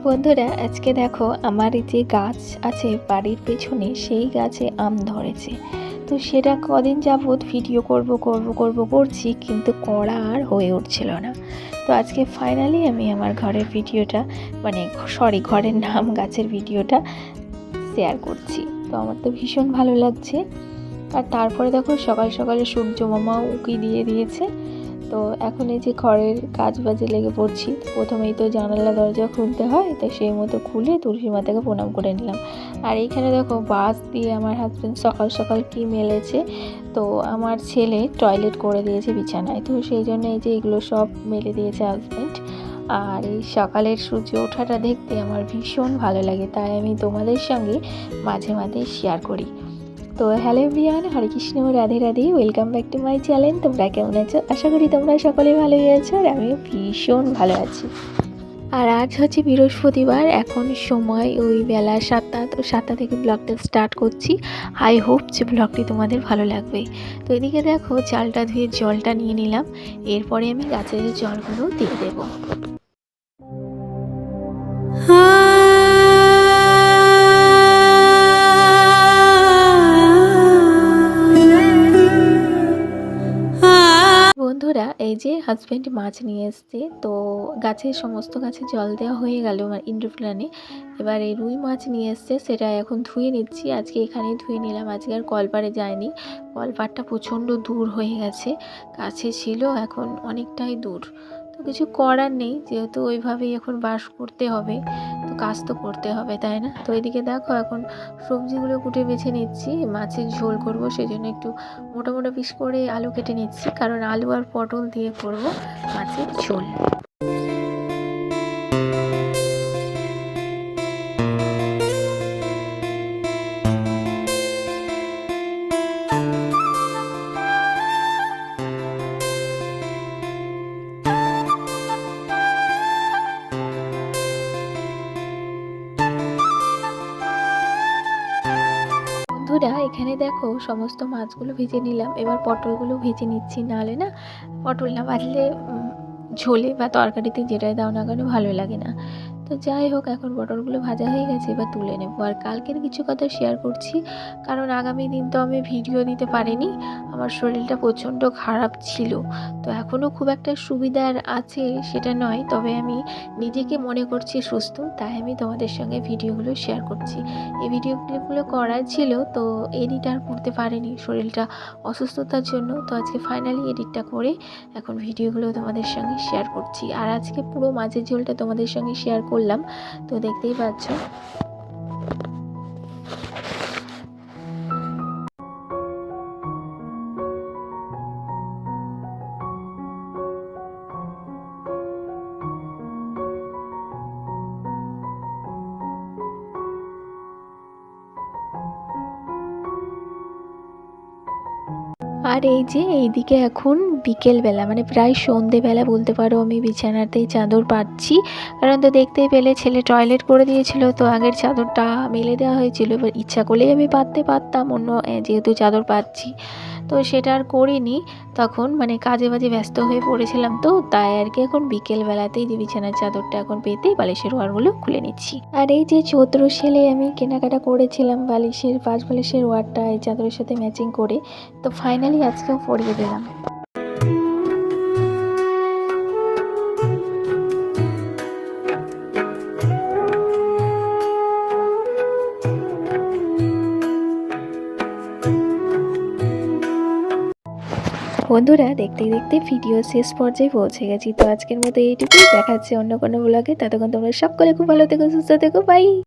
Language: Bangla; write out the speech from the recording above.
বন্ধুরা আজকে দেখো আমার এই যে গাছ আছে বাড়ির পেছনে সেই গাছে আম ধরেছে। তো সেটা কদিন যাবৎ ভিডিও করছি কিন্তু করা আর হয়ে উঠছিল না। তো আজকে ফাইনালি আমি আমার ঘরের ভিডিওটা ঘরের নাম গাছের ভিডিওটা শেয়ার করছি। তো আমার তো ভীষণ ভালো লাগছে। আর তারপরে দেখো সকাল সকালে সূর্য মামা উঁকি দিয়ে দিয়েছে। তো এখন এই যে ঘরের কাজ বাজে লেগে পড়ছি। প্রথমেই তো জানালা দরজা খুলতে হয়, তো সেই মতো খুলে তুলসী মাতাকে প্রণাম করে নিলাম। আর এইখানে দেখো বাঁশ দিয়ে আমার হাজব্যান্ড সকাল সকাল কি মেলেছে। তো আমার ছেলে টয়লেট করে দিয়েছে বিছানায়, তো সেই জন্য এই যে এগুলো সব মেলে দিয়েছে হাজব্যান্ড। আর এই সকালের সূর্য ওঠাটা দেখতে আমার ভীষণ ভালো লাগে, তাই আমি তোমাদের সঙ্গে মাঝে মাঝে শেয়ার করি। তো hello everyone, Hare Krishna, Radhe Radhe, welcome back to my channel. তোমরা কেমন আছো? আশা করি তোমরা সকলে ভালোই আছো, আর আমিও ভীষণ ভালো আছি। আর আজ হচ্ছে বৃহস্পতিবার, এখন সময় ওই বেলা 7টা। তো 7টা থেকে ব্লগটা স্টার্ট করছি। আই হোপ যে ব্লগটি তোমাদের ভালো লাগবে। তো এদিকে দেখো চালটা ধুয়ে জলটা নিয়ে নিলাম, এরপরে আমি গাছের জলগুলো দিয়ে দেবো। বন্ধুরা এই যে হাজব্যান্ড মাছ নিয়ে এসছে, তো সমস্ত গাছে জল দেওয়া হয়ে গেল ইনডোর প্ল্যানে। এবার এই রুই মাছ নিয়ে এসছে, সেটা এখন ধুয়ে নিচ্ছি। আজকে এখানেই ধুয়ে নিলাম, আজকে আর কলপাড়ে যায়নি। কলপাড়টা প্রচণ্ড দূর হয়ে গেছে, কাছে ছিল এখন অনেকটাই দূর। তো কিছু করার নেই, যেহেতু ওইভাবেই এখন বাস করতে হবে, তো কাজ তো করতে হবে, তাই না? তো এদিকে দেখো এখন সবজিগুলো কুটে বেছে নিচ্ছি। মাছের ঝোল করব, সেই জন্য একটু মোটা মোটা পিস করে আলু কেটে নিচ্ছি, কারণ আলু আর পটল দিয়ে করব মাছের ঝোল। বন্ধুরা এখানে দেখো সমস্ত মাছগুলো ভেজে নিলাম, এবার পটলগুলো ভেজে নিচ্ছি, নাহলে না পটল না ভাজলে ঝোলে বা তরকারিতে যেটাই দাও না কেন ভালো লাগে না। তো যাই হোক, এখন পটলগুলো ভাজা হয়ে গেছে, এবার তুলে নেব। আর কালকের কিছু কথা শেয়ার করছি, কারণ আগামী দিন তো আমি ভিডিও দিতে পারিনি, আমার শরীরটা প্রচণ্ড খারাপ ছিল। তো এখনও খুব একটা সুবিধার আছে সেটা নয়, তবে আমি নিজেকে মনে করছি সুস্থ, তাই আমি তোমাদের সঙ্গে ভিডিওগুলো শেয়ার করছি। এই ভিডিও ক্লিপগুলো করার ছিল, তো এডিট আর করতে পারিনি শরীরটা অসুস্থতার জন্য। তো আজকে ফাইনালি এডিটটা করে এখন ভিডিওগুলো তোমাদের সঙ্গে শেয়ার করছি। আর আজকে পুরো মাছের ঝোলটা তোমাদের সঙ্গে শেয়ার করলাম, তো দেখতেই পাচ্ছ। আর এই যে এইদিকে এখন বিকেলবেলা, প্রায় সন্ধেবেলা বলতে পারো, আমি বিছানাতেই চাদর পাতছি। কারণ তো দেখতেই পেলে ছেলে টয়লেট করে দিয়েছিল, তো আগের চাদরটা মেলে দেওয়া হয়েছিল। এবার ইচ্ছা করলেই আমি পাততে পারতাম, যেহেতু চাদর পাতছি, তো সেটা আর করিনি। তখন কাজে বাজে ব্যস্ত হয়ে পড়েছিলাম, তো তাই আর কি এখন বিকেলবেলাতেই যে বিছানার চাদরটা এখন পেতেই বালিশের ওয়ারগুলো খুলে নিচ্ছি। আর এই যে চৈত্র সেলে আমি কেনাকাটা করেছিলাম বালিশের 5 বালিশের ওয়ারটা এই চাদরের সাথে ম্যাচিং করে, তো ফাইনালি আজকেও পরিয়ে দিলাম। বন্ধুরা দেখতে দেখতে ভিডিও শেষ পর্যায়ে পৌঁছে গেছি। তো আজকের মতো এইটুকুই, দেখা যাচ্ছে অন্য কোনো ব্লগে। ততক্ষণ তোমরা সকলে খুব ভালো থেকো, সুস্থ থেকো, বাই।